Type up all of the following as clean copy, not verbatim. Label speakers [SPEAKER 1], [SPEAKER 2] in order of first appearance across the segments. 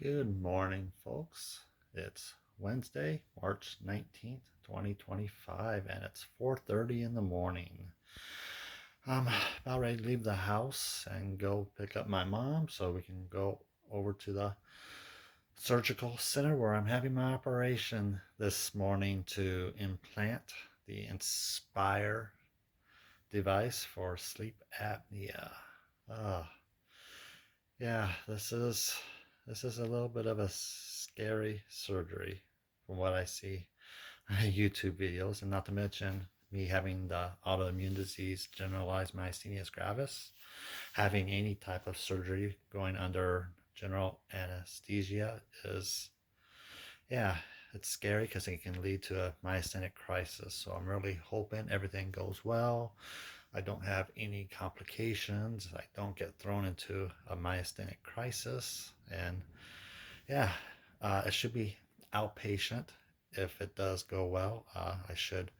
[SPEAKER 1] Good morning, folks. It's Wednesday, March 19th, 2025, and it's 4:30 in the morning. I'm about ready to leave the house and go pick up my mom so we can go over to the surgical center where I'm having my operation this morning to implant the Inspire device for sleep apnea. Uh, yeah, this is a little bit of a scary surgery from what I see on YouTube videos, and not to mention me having the autoimmune disease generalized myasthenia gravis. Having any type of surgery going under general anesthesia is, yeah, it's scary because it can lead to a myasthenic crisis. So I'm really hoping everything goes well. I don't have any complications. I don't get thrown into a myasthenic crisis. And yeah, it should be outpatient if it does go well. I should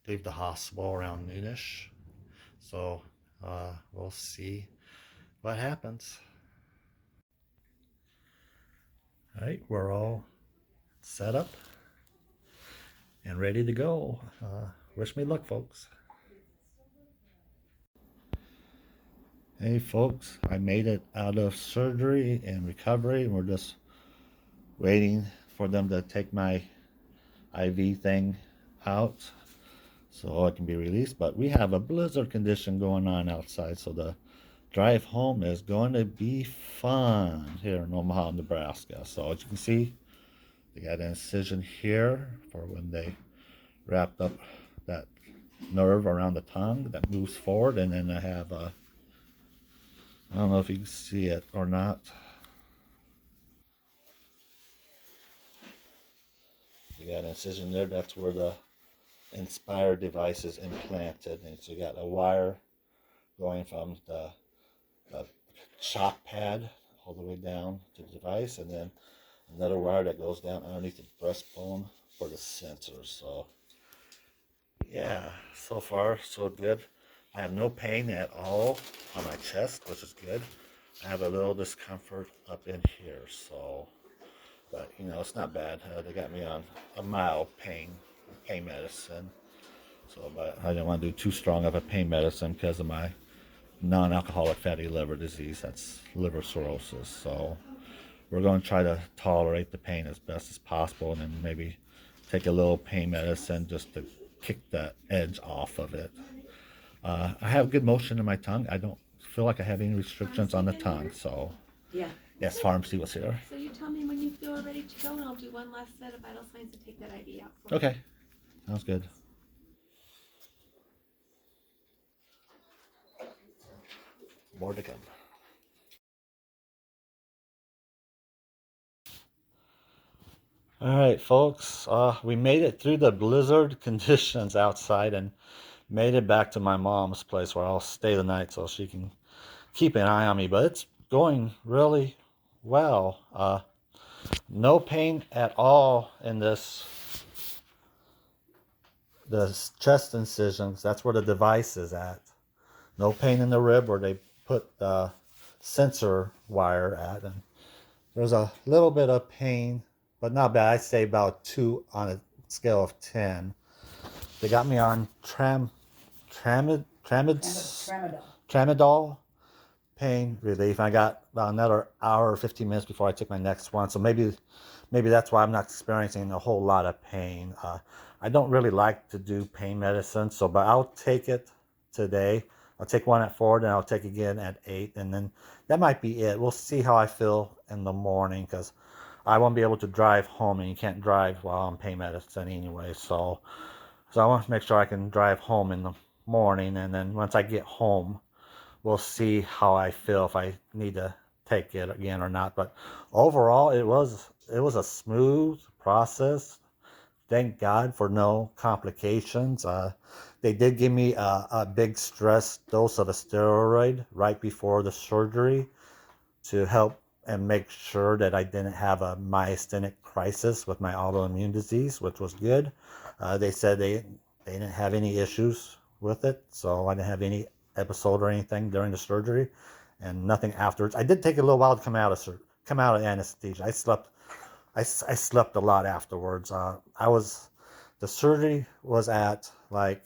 [SPEAKER 1] leave the hospital around noonish. So we'll see what happens. All right, we're all set up and ready to go. Wish me luck, folks. Hey, folks, I made it out of surgery and recovery, and we're just waiting for them to take my IV thing out so it can be released. But we have a blizzard condition going on outside, so the drive home is going to be fun here in Omaha, Nebraska. So as you can see, they got an incision here for when they wrapped up that nerve around the tongue that moves forward, and then I have a, I don't know if you can see it or not. You got an incision there. That's where the Inspire device is implanted, and so you got a wire going from the shock pad all the way down to the device, and then another wire that goes down underneath the breastbone for the sensor. So yeah, so far so good. I have no pain at all on my chest, which is good. I have a little discomfort up in here, so, but you know, it's not bad. They got me on a mild pain medicine. So, but I didn't want to do too strong of a pain medicine because of my non-alcoholic fatty liver disease. That's liver cirrhosis. So we're going to try to tolerate the pain as best as possible, and then maybe take a little pain medicine just to kick the edge off of it. I have good motion in my tongue. I don't feel like I have any restrictions on the tongue. So
[SPEAKER 2] Yeah.
[SPEAKER 1] yes, pharmacy was here.
[SPEAKER 2] So you tell me when you feel ready to go, and I'll do one last set of vital signs to take that IV out for you.
[SPEAKER 1] Okay, sounds good. More to come. All right, folks, we made it through the blizzard conditions outside and made it back to my mom's place where I'll stay the night so she can keep an eye on me. But it's going really well. No pain at all in this chest incisions. That's where the device is at. No pain in the rib where they put the sensor wire at. And there's a little bit of pain, but not bad. I'd say about 2 on a scale of 10. They got me on tramadol pain relief. I got about another hour or 15 minutes before I take my next one. So maybe that's why I'm not experiencing a whole lot of pain. I don't really like to do pain medicine, but I'll take it today. I'll take one at 4, then I'll take again at 8, and then that might be it. We'll see how I feel in the morning, because I won't be able to drive home, and you can't drive while on pain medicine anyway. So I want to make sure I can drive home in the morning, and then once I get home, we'll see how I feel, if I need to take it again or not. But overall, it was a smooth process. Thank God for no complications. They did give me a big stress dose of a steroid right before the surgery to help and make sure that I didn't have a myasthenic crisis with my autoimmune disease, which was good. They said they didn't have any issues with it, so I didn't have any episode or anything during the surgery, and nothing afterwards. I did take a little while to come out of anesthesia, I slept a lot afterwards. The surgery was at like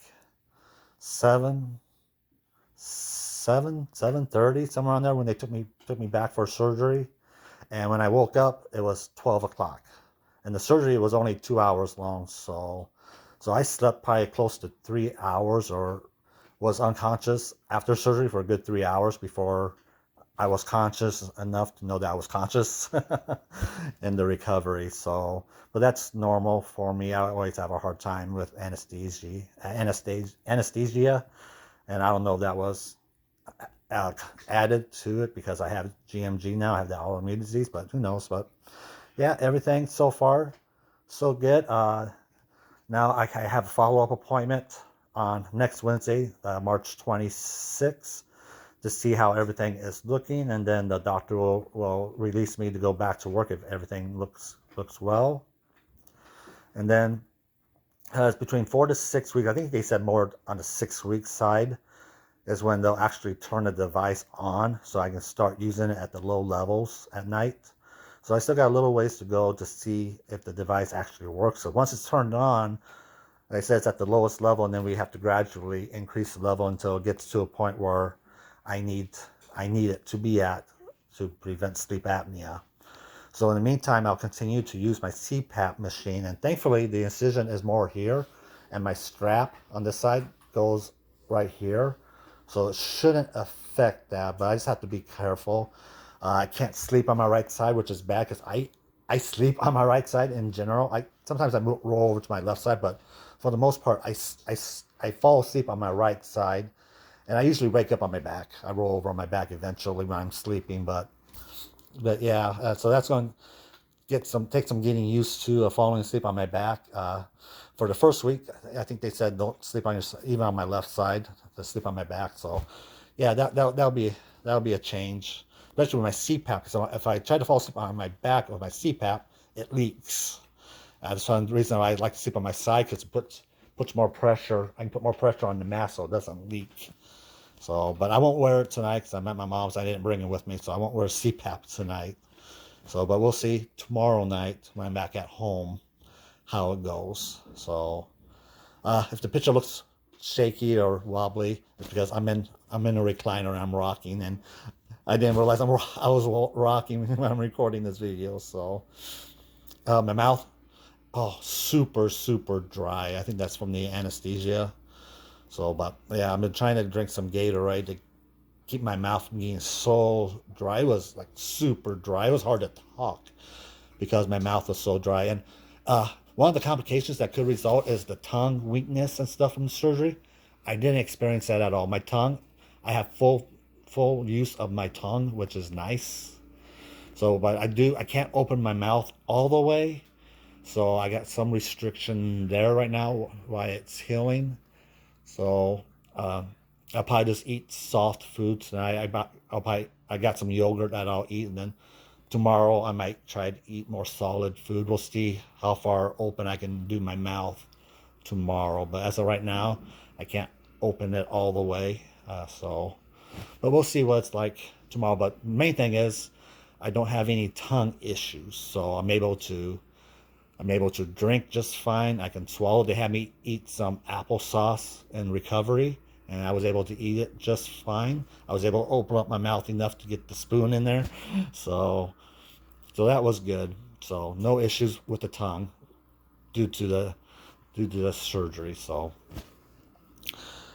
[SPEAKER 1] 7, 7:30, somewhere on there when they took me back for surgery. And when I woke up, it was 12 o'clock. And the surgery was only 2 hours long. So I slept probably close to 3 hours, or was unconscious after surgery for a good 3 hours before I was conscious enough to know that I was conscious in the recovery. So, but that's normal for me. I always have a hard time with anesthesia, and I don't know if that was added to it because I have GMG now. I have the autoimmune disease, but who knows? But yeah, everything so far so good. Now I have a follow-up appointment on next Wednesday, March 26th, to see how everything is looking, and then the doctor will release me to go back to work if everything looks well. And then it's between 4 to 6 weeks. I think they said more on the 6 week side is when they'll actually turn the device on so I can start using it at the low levels at night. So I still got a little ways to go to see if the device actually works. So once it's turned on, like I said, it's at the lowest level, and then we have to gradually increase the level until it gets to a point where I need it to be at to prevent sleep apnea. So in the meantime, I'll continue to use my CPAP machine, and thankfully the incision is more here, and my strap on this side goes right here, so it shouldn't affect that, but I just have to be careful. I can't sleep on my right side, which is bad because I sleep on my right side in general. Sometimes I roll over to my left side, but for the most part, I fall asleep on my right side, and I usually wake up on my back. I roll over on my back eventually when I'm sleeping, but yeah, so that's going to take some getting used to falling asleep on my back. For the first week, I think they said don't sleep on even on my left side, to sleep on my back. So yeah, that'll be a change, especially with my CPAP. So if I try to fall asleep on my back with my CPAP, it leaks. That's one reason I like to sleep on my side, because it puts more pressure. I can put more pressure on the mask so it doesn't leak. So, but I won't wear it tonight because I'm at my mom's. I didn't bring it with me, so I won't wear CPAP tonight. So, but we'll see tomorrow night when I'm back at home how it goes. So, if the picture looks shaky or wobbly, it's because I'm in a recliner and I'm rocking, and I didn't realize I was rocking when I'm recording this video. So, my mouth, super dry. I think that's from the anesthesia. So, but yeah, I've been trying to drink some Gatorade to keep my mouth from being so dry. It was like super dry. It was hard to talk because my mouth was so dry. And one of the complications that could result is the tongue weakness and stuff from the surgery. I didn't experience that at all. My tongue, I have full use of my tongue, which is nice. So, but I can't open my mouth all the way. So I got some restriction there right now while it's healing. So I'll probably just eat soft food tonight. I got some yogurt that I'll eat, and then tomorrow I might try to eat more solid food. We'll see how far open I can do my mouth tomorrow. But as of right now, I can't open it all the way. But we'll see what it's like tomorrow. But the main thing is I don't have any tongue issues, so I'm able to drink just fine. I can swallow. They had me eat some applesauce in recovery, and I was able to eat it just fine. I was able to open up my mouth enough to get the spoon in there. So that was good. So no issues with the tongue due to the surgery. So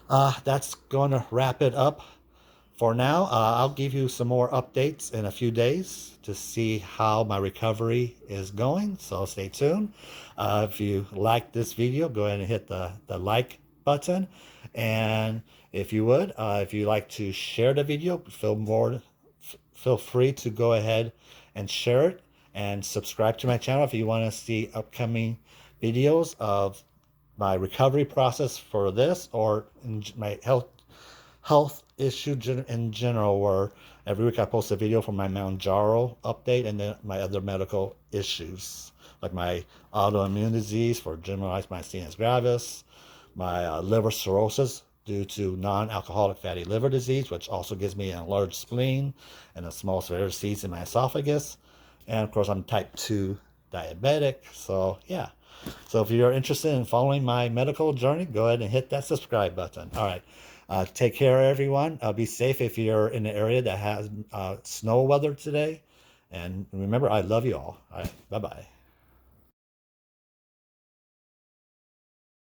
[SPEAKER 1] that's going to wrap it up for now. I'll give you some more updates in a few days to see how my recovery is going. So stay tuned. If you like this video, go ahead and hit the like button. And if you would, if you like to share the video, feel free to go ahead and share it, and subscribe to my channel if you want to see upcoming videos of my recovery process for this, or my health issue in general, where every week I post a video for my Mounjaro update, and then my other medical issues like my autoimmune disease for generalized myasthenia gravis, my liver cirrhosis due to non-alcoholic fatty liver disease, which also gives me an enlarged spleen and a small varices in my esophagus, And of course, I'm type 2 diabetic. So, yeah. So, if you're interested in following my medical journey, go ahead and hit that subscribe button. All right. Take care, everyone. Be safe if you're in an area that has snow weather today. And remember, I love you all. All right. Bye bye.